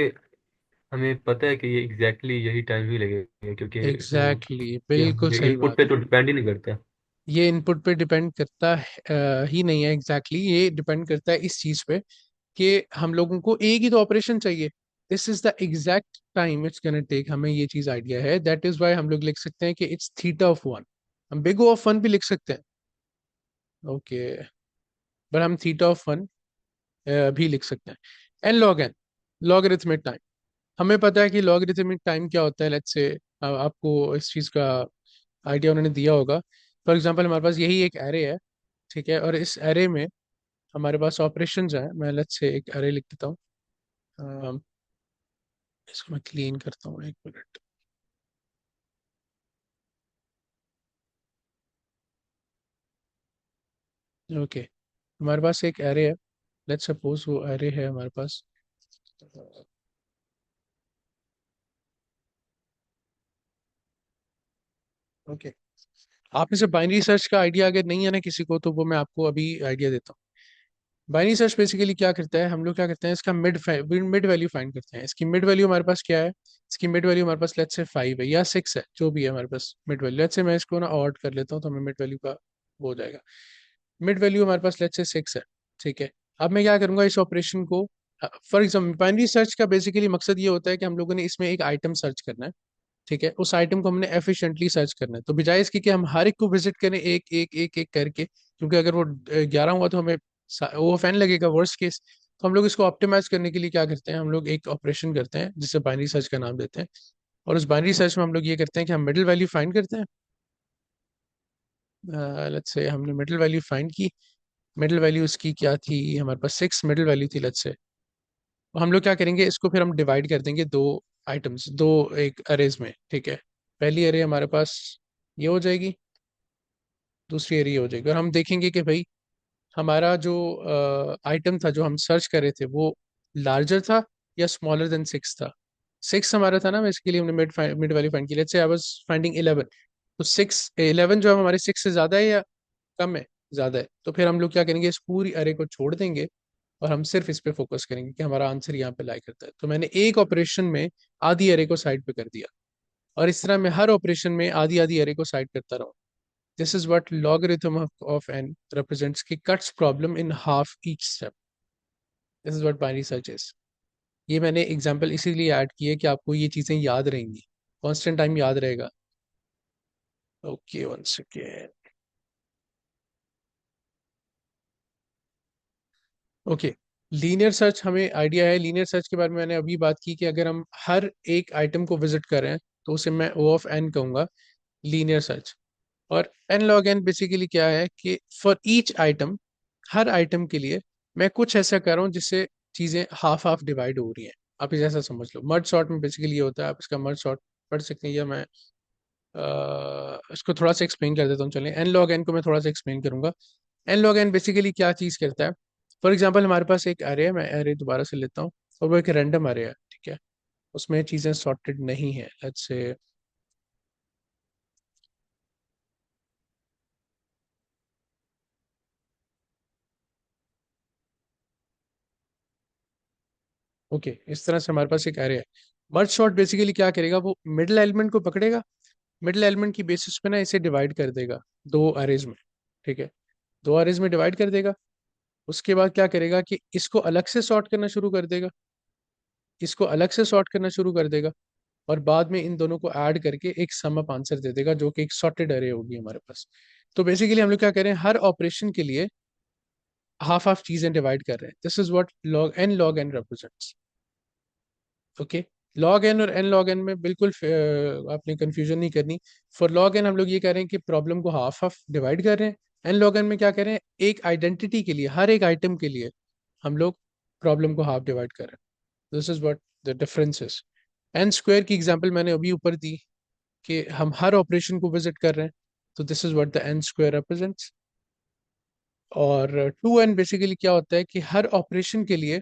हमें पता है कि ये एग्जैक्टली यही टाइम ही लगेगा, क्योंकि वो एग्जैक्टली exactly, बिल्कुल ये सही इनपुट बात पे है। तो डिपेंड ही नहीं करता। ये इनपुट पे डिपेंड करता ही नहीं है, एग्जैक्टली exactly, ये डिपेंड करता है इस चीज पे कि हम लोगों को एक ही तो ऑपरेशन चाहिए। This is the exact time it's gonna take, हमें ये चीज आइडिया है। दैट इज वाई हम लोग लिख सकते हैं कि इट्स थीटा ऑफ वन। हम बिग ओ ऑफ वन भी लिख सकते हैं, ओके, पर हम थीटा ऑफ वन भी लिख सकते हैं। N log N, logarithmic time. हमें पता है कि लॉगरिथमिक टाइम क्या होता है। लेट्स से आपको इस चीज का आइडिया उन्होंने दिया होगा। फॉर एग्जांपल हमारे पास यही एक एरे है, ठीक है, और इस एरे में हमारे पास ऑपरेशंस हैं। मैं लेट्स से एक एरे लिख देता हूँ, अम, इसको मैं क्लीन करता हूँ, एक मिनट। ओके, हमारे पास एक एरे है, लेट्स सपोज वो एरे है हमारे पास। ओके, आप में से बाइनरी सर्च का आइडिया अगर नहीं है ना किसी को, तो वो मैं आपको अभी आइडिया देता हूँ। बाइनरी सर्च बेसिकली क्या करता है, हम लोग क्या करते हैं, इसका मिड वैल्यू फाइंड करते हैं। इसकी मिड वैल्यू हमारे पास क्या है? इसकी मिड वैल्यू हमारे पास लेट्स से 5 है या 6 है, जो भी है हमारे पास मिड वैल्यू। लेट्स से मैं इसको ना ऑड कर लेता हूँ तो हमें मिड वैल्यू का वो हो जाएगा। मिड वैल्यू हमारे पास लेट्स से 6 है, ठीक है। अब मैं क्या करूंगा इस ऑपरेशन को, फॉर एग्जाम्पल बाइनरी सर्च का बेसिकली मकसद ये होता है कि हम लोगों ने इसमें एक आइटम सर्च करना है, ठीक है। उस आइटम को हमने एफिशिएंटली सर्च करना है, तो बजाय इसकी कि हम हर एक को विजिट करें एक एक एक एक करके, क्योंकि अगर वो 11 हुआ तो हमें वो फैन लगेगा वर्स्ट केस। तो हम लोग इसको ऑप्टिमाइज करने के लिए क्या करते हैं, हम लोग एक ऑपरेशन करते हैं जिसे बाइनरी सर्च का नाम देते हैं। और उस बाइनरी सर्च में हम लोग ये करते हैं कि हम मिडिल वैल्यू फाइंड करते हैं। लेट्स से हमने मिडिल वैल्यू फाइंड की। मिडिल वैल्यू उसकी क्या थी, हमारे पास 6 मिडिल वैल्यू थी लेट्स से। तो हम लोग क्या करेंगे, इसको फिर हम डिवाइड कर देंगे दो आइटम्स, दो एक अरेज में, ठीक है। पहली अरे हमारे पास ये हो जाएगी, दूसरी अरे ये हो जाएगी, और हम देखेंगे कि भाई हमारा जो आइटम था जो हम सर्च कर रहे थे वो लार्जर था या स्मॉलर देन 6 था। 6 हमारा था ना, बेसिकली हमने मिड वैल्यू फाइंड की। Let's say I was finding 11, तो 11 जो है हमारे 6 से ज़्यादा है या कम है? ज़्यादा है। तो फिर हम लोग क्या करेंगे, इस पूरी अरे को छोड़ देंगे और हम सिर्फ इस पे फोकस करेंगे कि हमारा आंसर यहाँ पे लाई करता है। तो मैंने एक ऑपरेशन में आधी अरे को साइड पे कर दिया, और इस तरह मैं हर ऑपरेशन में आधी आधी अरे को साइड करता रहूँ। This is what logarithm of n represents की cuts problem in half each step. This is what binary search is. ये मैंने एग्जांपल इसीलिए ऐड किए कि आपको ये चीजें याद रहेंगी, कांस्टेंट टाइम याद रहेगा। Okay, one second. Okay, linear search हमें आइडिया है। लीनियर सर्च के बारे में मैंने अभी बात की कि अगर हम हर एक आइटम को विजिट कर रहे हैं तो उसे मैं ओ ऑफ एन कहूंगा, लीनियर सर्च। और एन लॉग एन बेसिकली क्या है कि for each item, her item के लिए मैं कुछ ऐसा कर रहा हूँ जिससे चीजें हाफ हाफ डिवाइड हो रही हैं। आप इसे ऐसा समझ लो, मर्ज सॉर्ट में बेसिकली ये होता है। आप इसका मर्ज सॉर्ट पढ़ सकते हैं, या मैं इसको थोड़ा सा एक्सप्लेन कर देता हूँ। चलिए, एन लॉग एन को मैं थोड़ा सा एक्सप्लेन करूंगा। एन लॉग एन बेसिकली क्या चीज़ करता है। फॉर एग्जाम्पल हमारे पास एक एरे है, मैं एरे दोबारा से लेता हूँ, और वो एक रैंडम एरे है, ठीक है। उसमें चीज़ें सॉर्टेड नहीं है, लेट्स से। ओके, इस तरह से हमारे पास एक एरे है। मर्ज सॉर्ट बेसिकली क्या करेगा, वो मिडिल एलिमेंट को पकड़ेगा, मिडिल एलिमेंट की बेसिस पे ना इसे डिवाइड कर देगा दो अरेज में, ठीक है। दो अरेज में डिवाइड कर देगा। उसके बाद क्या करेगा कि इसको अलग से सॉर्ट करना शुरू कर देगा, इसको अलग से सॉर्ट करना शुरू कर देगा, और बाद में इन दोनों को ऐड करके एक सम अप आंसर दे देगा जो कि एक सॉर्टेड अरे होगी हमारे पास। तो बेसिकली हम लोग क्या करें, हर ऑपरेशन के लिए हाफ हाफ चीजें डिवाइड कर रहे हैं. This is what log N represents. Okay. Log N और एन लॉग एन में बिल्कुल आपने कंफ्यूजन नहीं करनी. फॉर लॉग एन हम लोग ये कह रहे हैं कि प्रॉब्लम को हाफ हाफ डिवाइड कर रहे हैं. एन लॉग एन में क्या कर रहे हैं, एक आइडेंटिटी के लिए, हर एक आइटम के लिए हम लोग प्रॉब्लम को हाफ डिवाइड कर रहे हैं. This is what the difference is. N square की एग्जांपल मैंने अभी ऊपर दी कि हम हर ऑपरेशन को विजिट कर रहे हैं, तो this is what the N square represents. और टू एन बेसिकली क्या होता है कि हर ऑपरेशन के लिए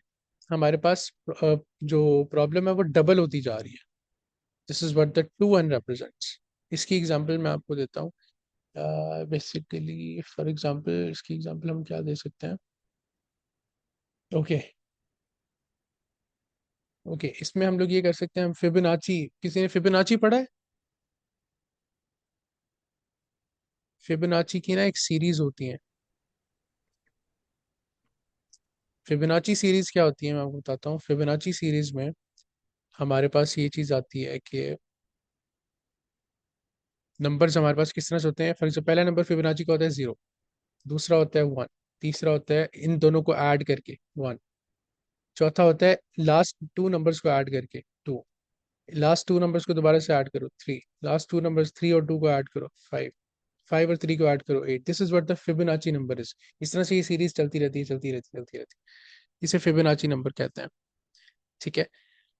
हमारे पास जो प्रॉब्लम है वो डबल होती जा रही है. This is what the two N represents. इसकी एग्जांपल मैं आपको देता हूँ. बेसिकली फॉर एग्जांपल इसकी एग्जांपल हम क्या दे सकते हैं. ओके. ओके, इसमें हम लोग ये कर सकते हैं, हम फिबोनाची, किसी ने फिबोनाची पढ़ा है? फिबोनाची की ना एक सीरीज होती है. फिबोनाची सीरीज क्या होती है मैं आपको बताता हूँ. फिबोनाची सीरीज में हमारे पास ये चीज आती है कि नंबर्स हमारे पास किस तरह से होते हैं. फॉर एग्जाम्पल पहला नंबर फिबोनाची का होता है 0, दूसरा होता है 1, तीसरा होता है इन दोनों को ऐड करके 1, चौथा होता है लास्ट टू नंबर्स को ऐड करके 2, लास्ट टू नंबर्स को दोबारा से ऐड करो 3, लास्ट टू नंबर्स 3 और 2 को ऐड करो 5, 5 और 3 को ऐड करो 8. This is what the Fibonacci number is. इस तरह से ये सीरीज चलती रहती है, चलती रहती है, चलती रहती है. इसे फिबोनाची नंबर कहते हैं. ठीक है.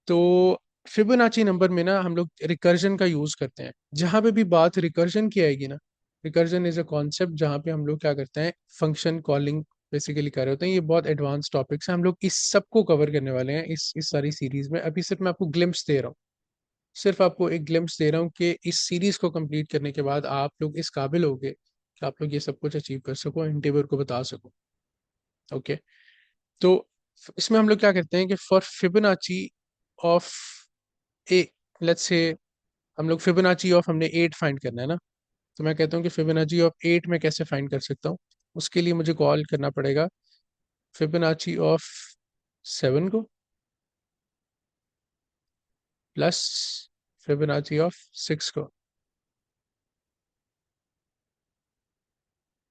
तो फिबोनाची नंबर में ना हम लोग रिकर्जन का यूज करते हैं. जहां पे भी बात रिकर्जन की आएगी ना, रिकर्जन इज अ कॉन्सेप्ट जहां पे हम लोग क्या करते हैं, फंक्शन कॉलिंग बेसिकली कर रहे होते हैं. ये बहुत एडवांस टॉपिक्स हैं, हम लोग इस सब को कवर करने वाले हैं इस सारी सीरीज में. अभी सिर्फ मैं आपको ग्लिम्स दे रहा हूँ, सिर्फ आपको एक ग्लिम्स दे रहा हूँ कि इस सीरीज को कंप्लीट करने के बाद आप लोग इस काबिल होगे कि आप लोग ये सब कुछ अचीव कर सको, इंटरव्यूअर को बता सको. ओके. तो इसमें हम लोग क्या करते हैं कि for Fibonacci of A, let's say हम लोग फिबोनाची ऑफ हमने 8 फाइंड करना है ना, तो मैं कहता हूँ कि फिबोनाची ऑफ 8 में कैसे फाइंड कर सकता हूँ. उसके लिए मुझे कॉल करना पड़ेगा फिबोनाची ऑफ 7 को प्लस फिबोनाची ऑफ 6 को.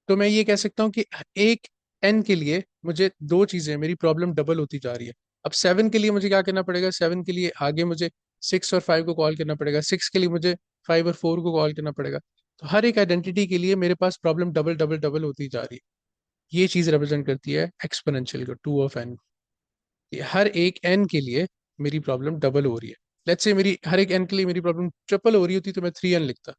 तो मैं ये कह सकता हूँ कि एक एन के लिए मुझे दो चीजें, मेरी प्रॉब्लम डबल होती जा रही है. अब 7 के लिए मुझे क्या करना पड़ेगा, 7 के लिए आगे मुझे 6 और 5 को कॉल करना पड़ेगा, 6 के लिए मुझे 5 और 4 को कॉल करना पड़ेगा. तो हर एक आइडेंटिटी के लिए मेरे पास प्रॉब्लम डबल डबल डबल होती जा रही है. ये चीज रिप्रेजेंट करती है एक्सपोनेंशियल को, 2 ऑफ n. हर एक n के लिए मेरी प्रॉब्लम डबल हो रही है. लेट्स से मेरी हर एक n के लिए मेरी प्रॉब्लम ट्रिपल हो रही होती तो मैं 3n लिखता,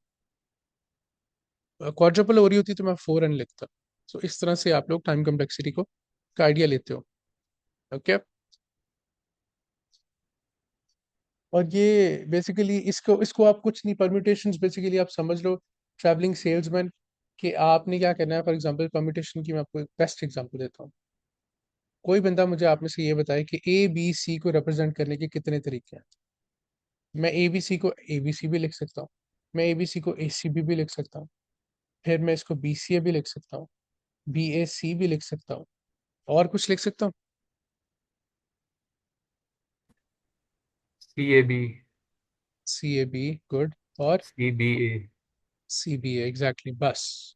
क्वाड्रपल हो रही होती तो मैं 4n लिखता. तो इस तरह से आप लोग टाइम कम्प्लेक्सिटी को का आइडिया लेते हो. ओके. और ये बेसिकली इसको इसको आप कुछ नहीं, परम्यूटेशंस बेसिकली आप समझ लो ट्रैवलिंग सेल्समैन, कि आपने क्या करना है. फॉर एग्जांपल परम्यूटेशन की मैं आपको एक बेस्ट एग्जांपल देता हूँ. कोई बंदा मुझे आप में से ये बताए कि ए बी सी को रिप्रेजेंट करने के कितने तरीके हैं. मैं ए बी सी को ए बी सी भी लिख सकता हूँ, मैं ए बी सी को ए सी बी भी लिख सकता हूँ, फिर मैं इसको बी सी ए भी लिख सकता हूँ, बी ए सी भी लिख सकता हूँ, और कुछ लिख सकता हूँ. CAB, C A B, good. और CBA. सी बी एग्जैक्टली, बस.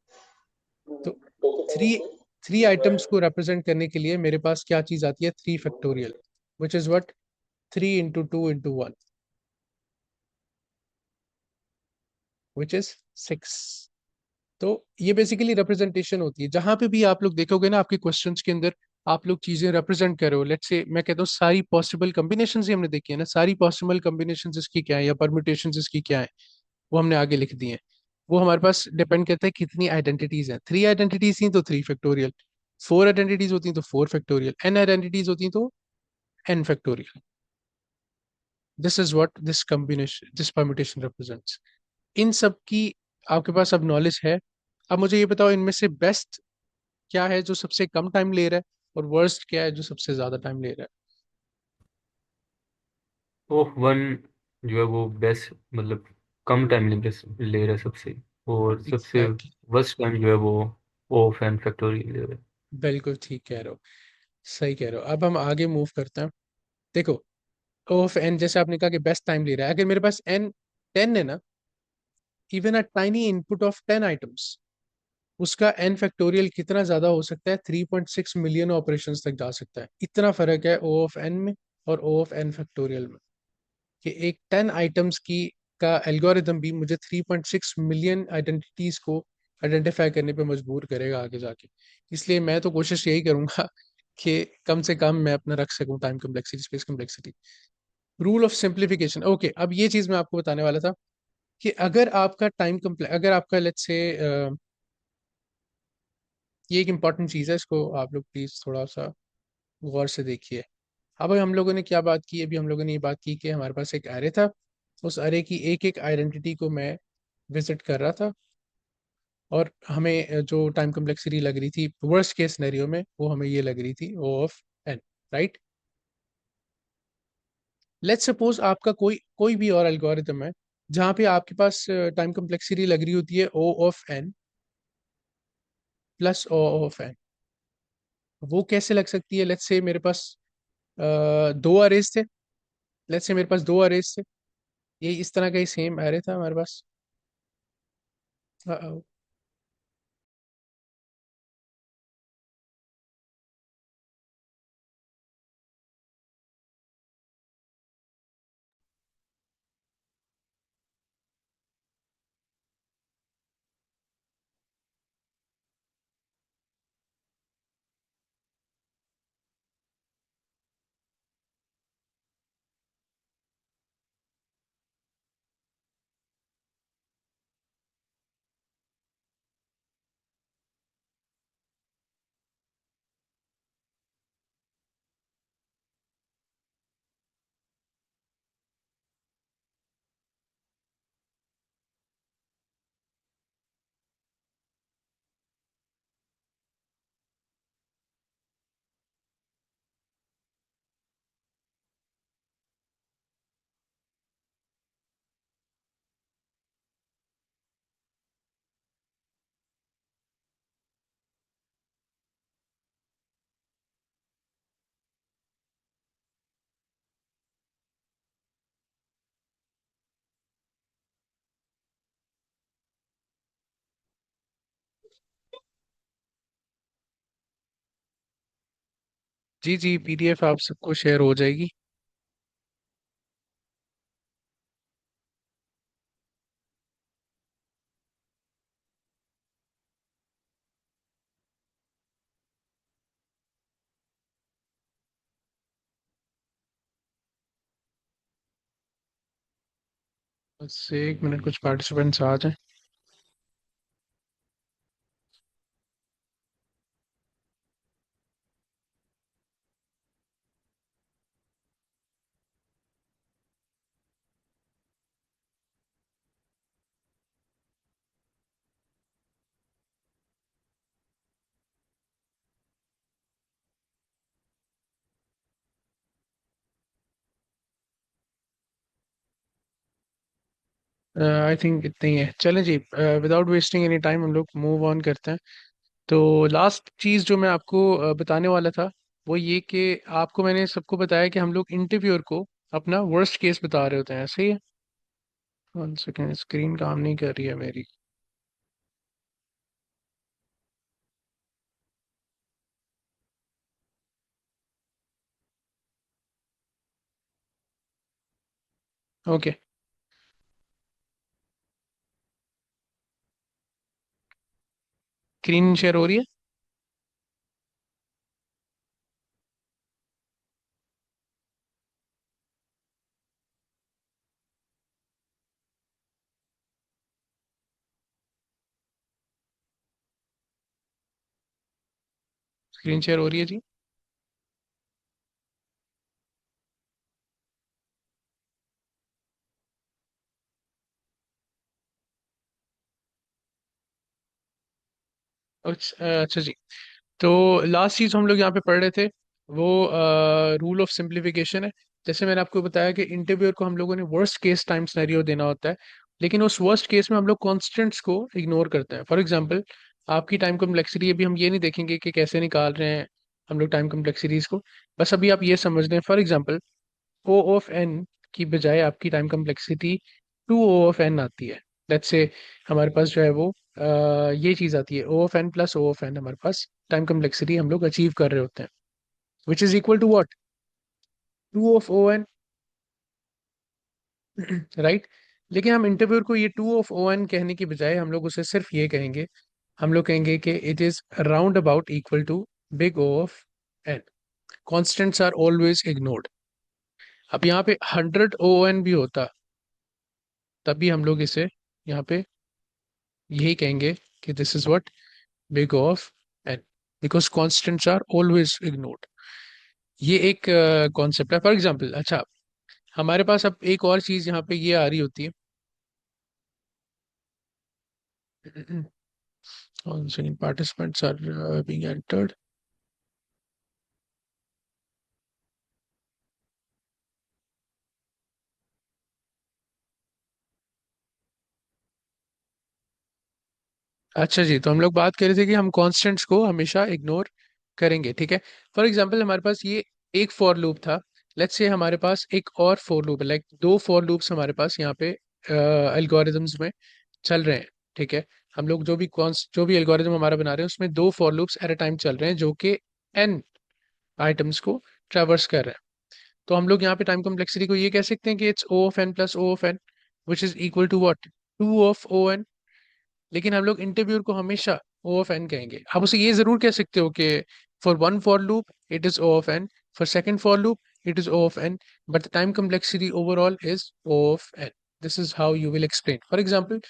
तो थ्री थ्री आइटम्स को रिप्रेजेंट करने के लिए मेरे पास क्या चीज आती है, 3 factorial, which is what 3 into 2 into 1, which is 6. तो ये बेसिकली रिप्रेजेंटेशन होती है. जहां पे भी आप लोग देखोगे ना आपके क्वेश्चंस के अंदर, आप लोग चीजें रिप्रेजेंट कर रहे हो. लेट्स से मैं कहता हूँ सारी पॉसिबल कॉम्बिनेशन ही हमने देखी है ना, सारी पॉसिबल कॉम्बिनेशन इसकी क्या है या परम्यूटेशन इसकी क्या है, वो हमने आगे लिख दी है. वो हमारे पास डिपेंड करता है कितनी आइडेंटिटीज हैं. 3 आइडेंटिटीज थी तो 3 फैक्टोरियल, 4 आइडेंटिटीज होती हैं तो 4 फैक्टोरियल, n आइडेंटिटीज होती हैं तो n factorial. This is what this combination, this permutation represents. इन सब की आपके पास अब नॉलेज है. अब मुझे ये बताओ इनमें से बेस्ट क्या है जो सबसे कम टाइम ले रहा है, और वर्स्ट क्या है जो सबसे ज्यादा टाइम ले रहा O1 जो है वो बेस्ट, मतलब कम टाइम ले रहा है सबसे, और है. सबसे एग्जैक्टली. वर्स्ट टाइम जो है वो O(n) फैक्टोरियल ले रहा है. बिल्कुल ठीक कह रहे हो, सही कह रहे हो. अब हम आगे मूव करते हैं. देखो, ओ ऑफ एन जैसे आपने कहा कि बेस्ट टाइम ले रहा है, अगर मेरे पास n 10 है ना, even a tiny input of 10 items, उसका एन फैक्टोरियल कितना ज्यादा हो सकता है, 3.6 मिलियन ऑपरेशंस तक जा सकता है। इतना फर्क है ओ ऑफ एन में और ओ ऑफ एन फैक्टोरियल में, कि एक 10 आइटम्स की का एल्गोरिदम भी मुझे 3.6 मिलियन आइडेंटिटीज को आइडेंटिफाई करने पे मजबूर करेगा आगे जाके। इसलिए मैं तो कोशिश यही करूंगा कि कम से कम मैं अपना रख सकूं time complexity, space complexity. Rule of simplification. Okay, अब ये चीज मैं आपको बताने वाला था कि अगर आपका अगर आपका लेट्स से ये एक इंपॉर्टेंट चीज है, इसको आप लोग प्लीज थोड़ा सा गौर से देखिए। अब हम लोगों ने क्या बात की, अभी हम लोगों ने ये बात की कि हमारे पास एक एरे था, उस एरे की एक एक आइडेंटिटी को मैं विजिट कर रहा था, और हमें जो टाइम कम्प्लेक्सिटी लग रही थी वर्स्ट केस सिनेरियो में, वो हमें ये लग रही थी O of n, right. Let's suppose आपका कोई कोई भी और एल्गोरिथम है जहाँ पे आपके पास टाइम कम्प्लेक्सिटी लग रही होती है O of N plus O of n. वो कैसे लग सकती है? लेट्स से मेरे पास दो अरेज थे, लेट्स से मेरे पास दो अरेज थे, ये इस तरह का ही सेम एरे था हमारे पास। Uh-oh. जी जी, पीडीएफ आप सबको शेयर हो जाएगी। बस एक मिनट, कुछ पार्टिसिपेंट्स आ जाएं। आई थिंक इतना ही है, चलें जी। विदाउट वेस्टिंग एनी टाइम हम लोग मूव ऑन करते हैं। तो लास्ट चीज़ जो मैं आपको बताने वाला था वो ये कि आपको मैंने सबको बताया कि हम लोग इंटरव्यूअर को अपना वर्स्ट केस बता रहे होते हैं, सही है। वन सेकेंड, स्क्रीन काम नहीं कर रही है मेरी। ओके, स्क्रीन शेयर हो रही है। स्क्रीन शेयर हो रही है जी। अच्छा अच्छा जी। तो लास्ट चीज हम लोग यहाँ पे पढ़ रहे थे वो रूल ऑफ सिंप्लीफिकेशन है। जैसे मैंने आपको बताया कि इंटरव्यूअर को हम लोगों ने वर्स्ट केस टाइम सिनेरियो देना होता है, लेकिन उस वर्स्ट केस में हम लोग कॉन्स्टेंट्स को इग्नोर करते हैं। फॉर एग्जांपल, आपकी टाइम कम्प्लेक्सिटी, अभी हम ये नहीं देखेंगे कि कैसे निकाल रहे हैं हम लोग टाइम कम्प्लेक्सिटीज को, बस अभी आप ये समझ लें। For example, O of N की बजाय आपकी time complexity 2 O of N आती है। लेट्स से हमारे पास जो है वो ये चीज़ आती है O of N plus O of n, हमारे पास टाइम कम्प्लेक्सिटी हम लोग अचीव कर रहे होते हैं, which is equal to what, two of O N, right. लेकिन हम इंटरव्यूअर को ये टू ऑफ ओ एन कहने की बजाय हम लोग उसे सिर्फ ये कहेंगे, हम लोग कहेंगे कि it is round about equal to big O of N. Constants are always ignored. अब यहाँ पे 100 ON भी होता तब भी हम लोग इसे यहाँ पे यही कहेंगे कि this is what, big of N, because constants are always ignored. ये एक कॉन्सेप्ट है। फॉर एग्जाम्पल, अच्छा, हमारे पास अब एक और चीज यहाँ पे ये आ रही होती है। On second, participants are being entered. अच्छा जी, तो हम लोग बात कर रहे थे कि हम कॉन्स्टेंट्स को हमेशा इग्नोर करेंगे, ठीक है। फॉर एग्जांपल, हमारे पास ये एक फॉर लूप था। लेट्स से हमारे पास एक और फॉर लूप है, लाइक दो फॉर लूप्स हमारे पास यहाँ पे एल्गोरिदम्स में चल रहे हैं, ठीक है। हम लोग जो भी एल्गोरिदम हमारा बना रहे हैं उसमें दो for loops at a time चल रहे हैं जो कि n आइटम्स को ट्रैवर्स कर रहे हैं। तो हम लोग यहाँ पे टाइम कॉम्प्लेक्सिटी को ये कह सकते हैं कि it's O of N plus O of N, which is equal to what, two of O N. लेकिन हम लोग इंटरव्यूअर को हमेशा ओ ऑफ एन कहेंगे। आप उसे ये जरूर कह सकते हो कि for one for loop it is O of N, for second for loop it is O of N, but the time complexity overall is O of N. This is how you will explain. For example,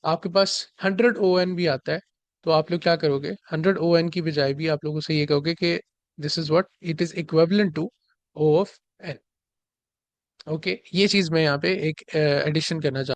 आपके पास 100 ON भी आता है, तो आप लोग क्या करोगे, 100 ON की बजाय भी आप लोग उसे ये कहोगे कि this is what, it is equivalent to O of N. Okay, ये चीज मैं यहाँ पे एक एडिशन करना चाहता हूँ।